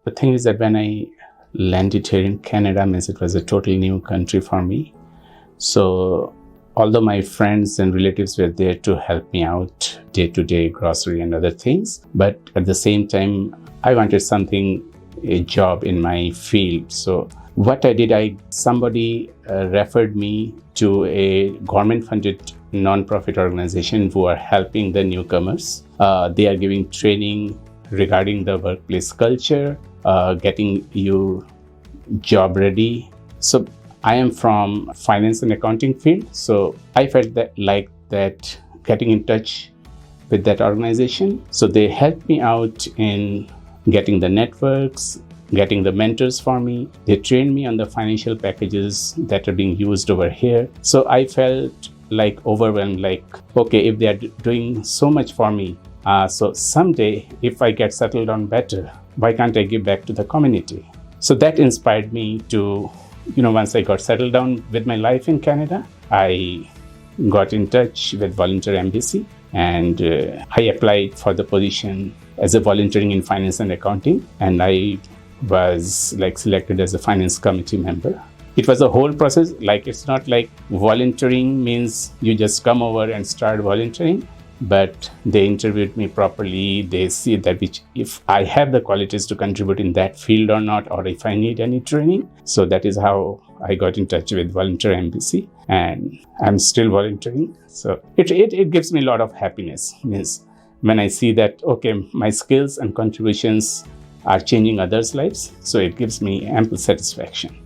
The thing is that when I landed here in Canada, means it was a totally new country for me. So although my friends and relatives were there to help me out day-to-day grocery and other things, but at the same time, I wanted a job in my field. So what I did, somebody referred me to a government-funded non-profit organization who are helping the newcomers. They are giving training regarding the workplace culture, getting you job ready. So I am from finance and accounting field, so I felt that getting in touch with that organization. So they helped me out in getting the networks, getting the mentors for me. They trained me on the financial packages that are being used over here. So I felt like overwhelmed, like, okay, if they are doing so much for me, so someday if I get settled on better, why can't I give back to the community? So that inspired me to, once I got settled down with my life in Canada, I got in touch with Volunteer Embassy and I applied for the position as a volunteering in finance and accounting, and I was selected as a finance committee member. It was a whole process. It's not like volunteering means you just come over and start volunteering, but they interviewed me properly. They see that if I have the qualities to contribute in that field or not, or if I need any training. So that is how I got in touch with Volunteer Embassy, and I'm still volunteering. So it gives me a lot of happiness. Means when I see that, okay, my skills and contributions are changing others' lives. So it gives me ample satisfaction.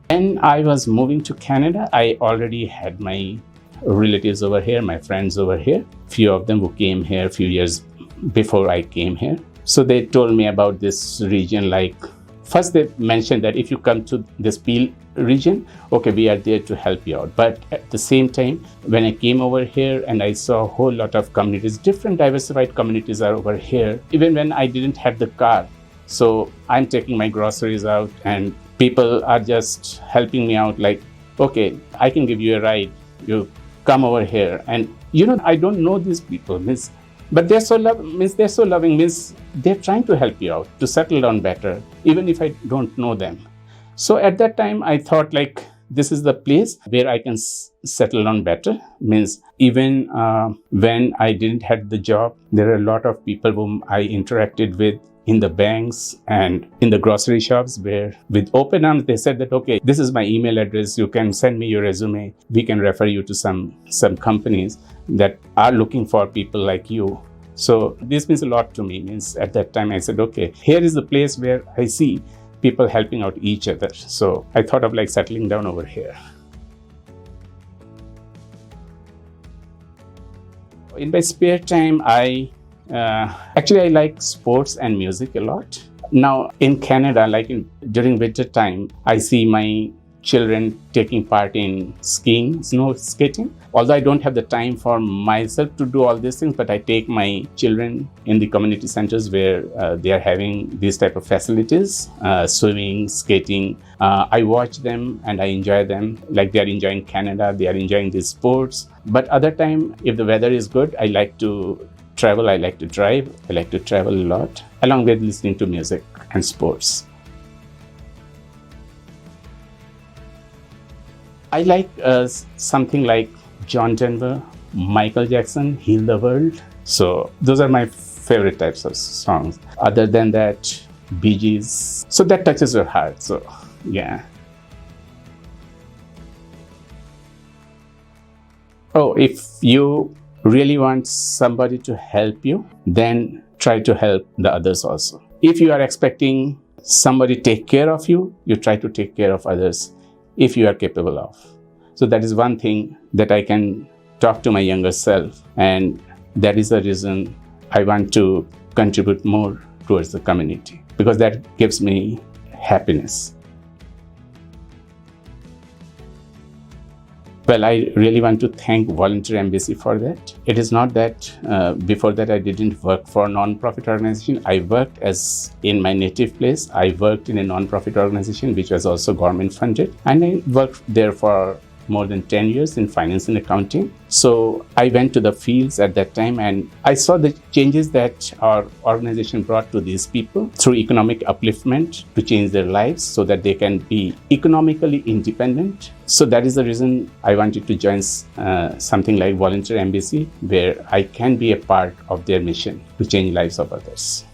When I was moving to Canada, I already had my relatives over here, my friends over here, few of them who came here a few years before I came here. So they told me about this region. First they mentioned that if you come to this Peel region, okay, we are there to help you out. But at the same time, when I came over here and I saw a whole lot of communities, different diversified communities are over here, even when I didn't have the car. So I'm taking my groceries out and people are just helping me out, okay, I can give you a ride. You come over here. And I don't know these people, but they're so loving, they're trying to help you out to settle down better, even if I don't know them. So at that time, I thought this is the place where I can settle down better. Even when I didn't have the job, there are a lot of people whom I interacted with in the banks and in the grocery shops, where with open arms, they said that, okay, this is my email address. You can send me your resume. We can refer you to some companies that are looking for people like you. So this means a lot to me. At that time, I said, okay, here is the place where I see people helping out each other. So I thought of settling down over here. In my spare time, I like sports and music a lot. Now in Canada, during winter time, I see my children taking part in skiing, snow skating. Although I don't have the time for myself to do all these things, but I take my children in the community centers where they are having these type of facilities, swimming, skating. I watch them and I enjoy them. They are enjoying Canada, they are enjoying these sports. But other time, if the weather is good, I like to travel, I like to drive, I like to travel a lot, along with listening to music and sports. I like something like John Denver, Michael Jackson, Heal the World. So those are my favorite types of songs. Other than that, Bee Gees. So that touches your heart. So yeah. Oh, if you really want somebody to help you, then try to help the others also. If you are expecting somebody to take care of you, you try to take care of others if you are capable of. So that is one thing that I can talk to my younger self, and that is the reason I want to contribute more towards the community, because that gives me happiness. Well, I really want to thank Volunteer Embassy for that. It is not that before that I didn't work for a non-profit organization. I worked in my native place. I worked in a non-profit organization which was also government funded, and I worked there for more than 10 years in finance and accounting. So I went to the fields at that time and I saw the changes that our organization brought to these people through economic upliftment to change their lives so that they can be economically independent. So that is the reason I wanted to join something like Volunteer Embassy, where I can be a part of their mission to change lives of others.